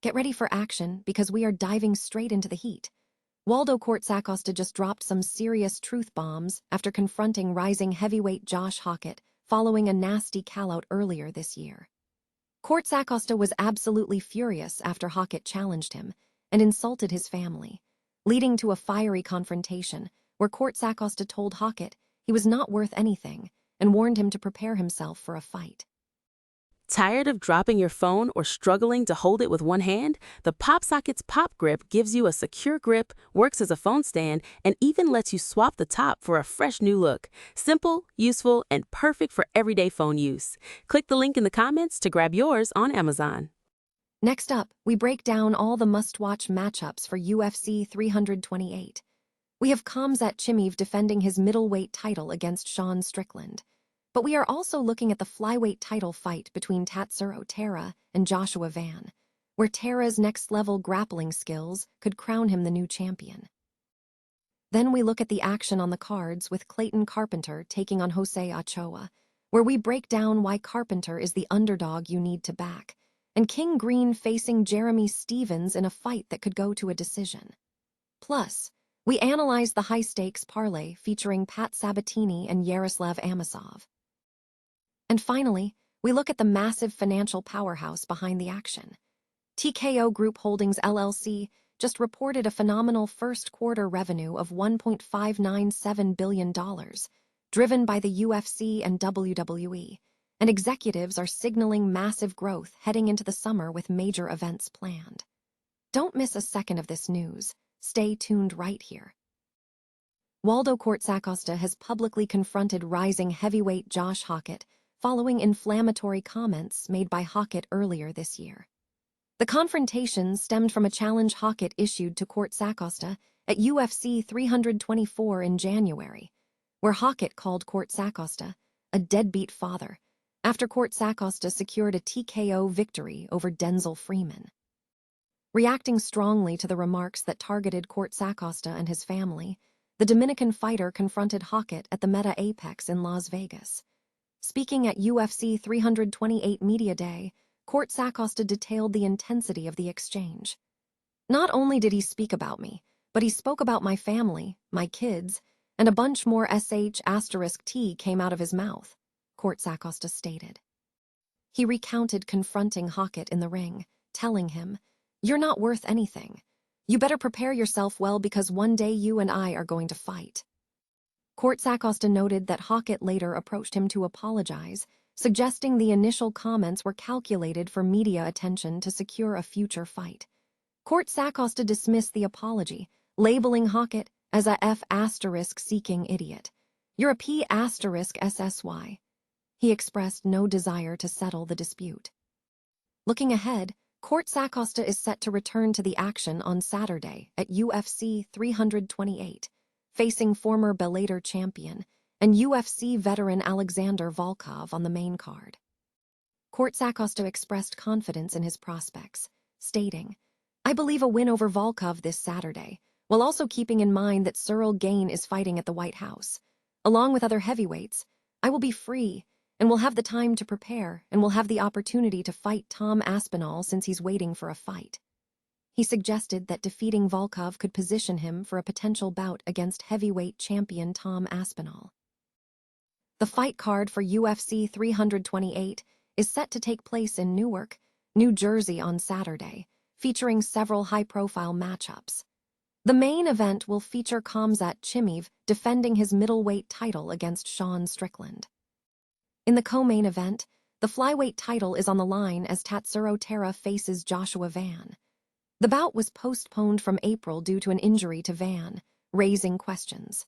Get ready for action because we are diving straight into the heat. Waldo Cortes-Acosta just dropped some serious truth bombs after confronting rising heavyweight Josh Hokit following a nasty callout earlier this year. Cortes-Acosta was absolutely furious after Hokit challenged him and insulted his family, leading to a fiery confrontation where Cortes-Acosta told Hokit he was not worth anything and warned him to prepare himself for a fight. Tired of dropping your phone or struggling to hold it with one hand? The PopSocket's Pop Grip gives you a secure grip, works as a phone stand, and even lets you swap the top for a fresh new look. Simple, useful, and perfect for everyday phone use. Click the link in the comments to grab yours on Amazon. Next up, we break down all the must-watch matchups for UFC 328. We have Khamzat Chimaev defending his middleweight title against Sean Strickland. But we are also looking at the flyweight title fight between TKO Taira and Joshua Van, where Taira's next-level grappling skills could crown him the new champion. Then we look at the action on the cards with Clayton Carpenter taking on Jose Ochoa, where we break down why Carpenter is the underdog you need to back, and King Green facing Jeremy Stephens in a fight that could go to a decision. Plus, we analyze the high-stakes parlay featuring Pat Sabatini and Yaroslav Amosov. And finally, we look at the massive financial powerhouse behind the action. TKO Group Holdings LLC just reported a phenomenal first-quarter revenue of $1.597 billion, driven by the UFC and WWE, and executives are signaling massive growth heading into the summer with major events planned. Don't miss a second of this news. Stay tuned right here. Waldo Cortes-Acosta has publicly confronted rising heavyweight Josh Hokit following inflammatory comments made by Hokit earlier this year. The confrontation stemmed from a challenge Hokit issued to Cortes-Acosta at UFC 324 in January, where Hokit called Cortes-Acosta a deadbeat father after Cortes-Acosta secured a TKO victory over Denzel Freeman. Reacting strongly to the remarks that targeted Cortes-Acosta and his family, the Dominican fighter confronted Hokit at the Meta Apex in Las Vegas. Speaking at UFC 328 Media Day, Cortes-Acosta detailed the intensity of the exchange. Not only did he speak about me, but he spoke about my family, my kids, and a bunch more *T came out of his mouth, Cortes-Acosta stated. He recounted confronting Hokit in the ring, telling him, "You're not worth anything. You better prepare yourself well because one day you and I are going to fight." Cortes-Acosta noted that Hokit later approached him to apologize, suggesting the initial comments were calculated for media attention to secure a future fight. Cortes-Acosta dismissed the apology, labeling Hokit as a F***-seeking idiot. "You're a P***SSY. He expressed no desire to settle the dispute. Looking ahead, Cortes-Acosta is set to return to the action on Saturday at UFC 328. Facing former Bellator champion and UFC veteran Alexander Volkov on the main card. Cortes-Acosta expressed confidence in his prospects, stating, "I believe a win over Volkov this Saturday, while also keeping in mind that Cyril Gane is fighting at the White House. Along with other heavyweights, I will be free and will have the time to prepare and will have the opportunity to fight Tom Aspinall since he's waiting for a fight." He suggested that defeating Volkov could position him for a potential bout against heavyweight champion Tom Aspinall. The fight card for UFC 328 is set to take place in Newark, New Jersey on Saturday, featuring several high-profile matchups. The main event will feature Khamzat Chimaev defending his middleweight title against Sean Strickland. In the co-main event, the flyweight title is on the line as TKO Taira faces Joshua Van. The bout was postponed from April due to an injury to Van, raising questions.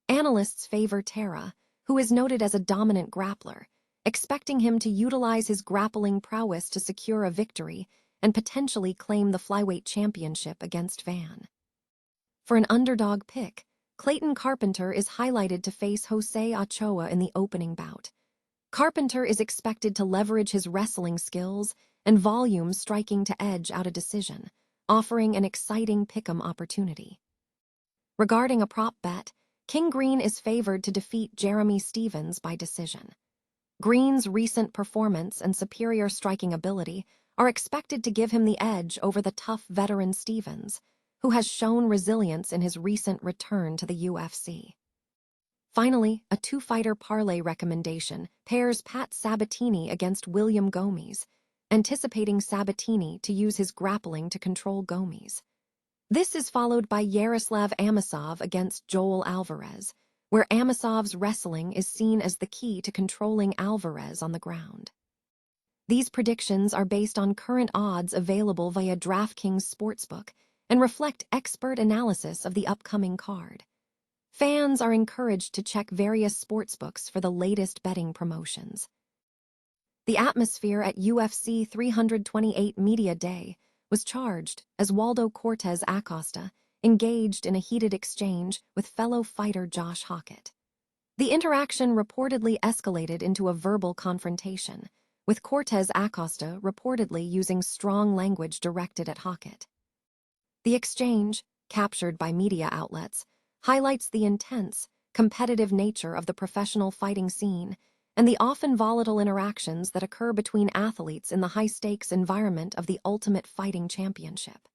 Analysts favor Taira, who is noted as a dominant grappler, expecting him to utilize his grappling prowess to secure a victory and potentially claim the flyweight championship against Van. For an underdog pick, Clayton Carpenter is highlighted to face Jose Ochoa in the opening bout. Carpenter is expected to leverage his wrestling skills and volume striking to edge out a decision, offering an exciting pick'em opportunity. Regarding a prop bet, King Green is favored to defeat Jeremy Stephens by decision. Green's recent performance and superior striking ability are expected to give him the edge over the tough veteran Stevens, who has shown resilience in his recent return to the UFC. Finally, a two-fighter parlay recommendation pairs Pat Sabatini against William Gomes, anticipating Sabatini to use his grappling to control Gomes. This is followed by Yaroslav Amosov against Joel Alvarez, where Amosov's wrestling is seen as the key to controlling Alvarez on the ground. These predictions are based on current odds available via DraftKings Sportsbook and reflect expert analysis of the upcoming card. Fans are encouraged to check various sportsbooks for the latest betting promotions. The atmosphere at UFC 328 Media Day was charged as Waldo Cortes-Acosta engaged in a heated exchange with fellow fighter Josh Hokit. The interaction reportedly escalated into a verbal confrontation, with Cortes-Acosta reportedly using strong language directed at Hokit. The exchange, captured by media outlets, highlights the intense, competitive nature of the professional fighting scene and the often volatile interactions that occur between athletes in the high-stakes environment of the Ultimate Fighting Championship.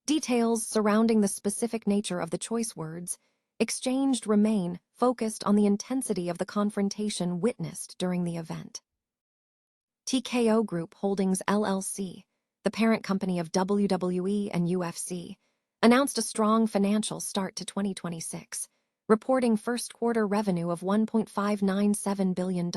Details surrounding the specific nature of the choice words exchanged remain focused on the intensity of the confrontation witnessed during the event. TKO Group Holdings LLC, the parent company of WWE and UFC, announced a strong financial start to 2026, reporting first-quarter revenue of $1.597 billion.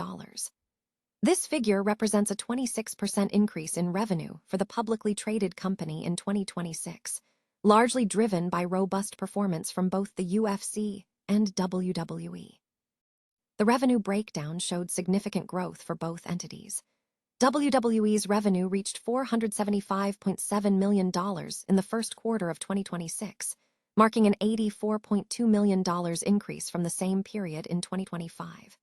This figure represents a 26% increase in revenue for the publicly traded company in 2026, largely driven by robust performance from both the UFC and WWE. The revenue breakdown showed significant growth for both entities. WWE's revenue reached $475.7 million in the first quarter of 2026, marking an $84.2 million increase from the same period in 2025.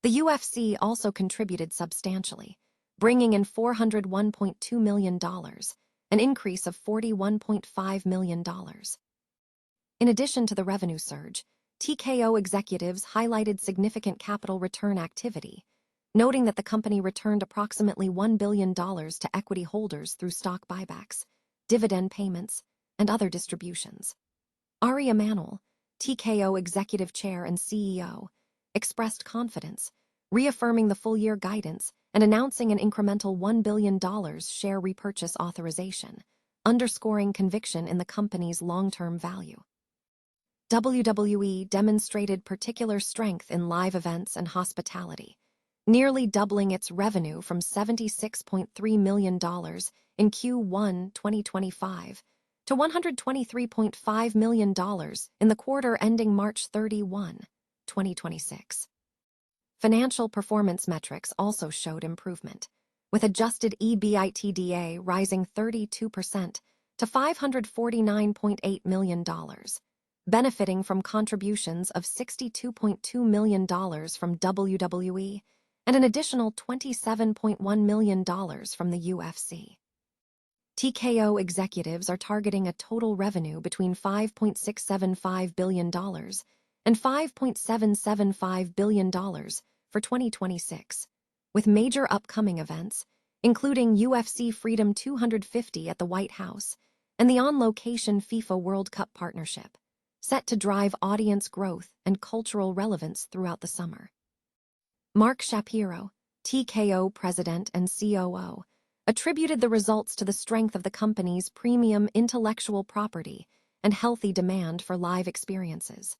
The UFC also contributed substantially, bringing in $401.2 million, an increase of $41.5 million. In addition to the revenue surge, TKO executives highlighted significant capital return activity, noting that the company returned approximately $1 billion to equity holders through stock buybacks, dividend payments, and other distributions. Ari Emanuel, TKO Executive Chair and CEO, expressed confidence, reaffirming the full-year guidance and announcing an incremental $1 billion share repurchase authorization, underscoring conviction in the company's long-term value. WWE demonstrated particular strength in live events and hospitality, nearly doubling its revenue from $76.3 million in Q1 2025 to $123.5 million in the quarter ending March 31, 2026. Financial performance metrics also showed improvement, with adjusted EBITDA rising 32% to $549.8 million, benefiting from contributions of $62.2 million from WWE and an additional $27.1 million from the UFC. TKO executives are targeting a total revenue between $5.675 billion and $5.775 billion for 2026, with major upcoming events, including UFC Freedom 250 at the White House and the on-location FIFA World Cup partnership, set to drive audience growth and cultural relevance throughout the summer. Mark Shapiro, TKO president and COO, attributed the results to the strength of the company's premium intellectual property and healthy demand for live experiences.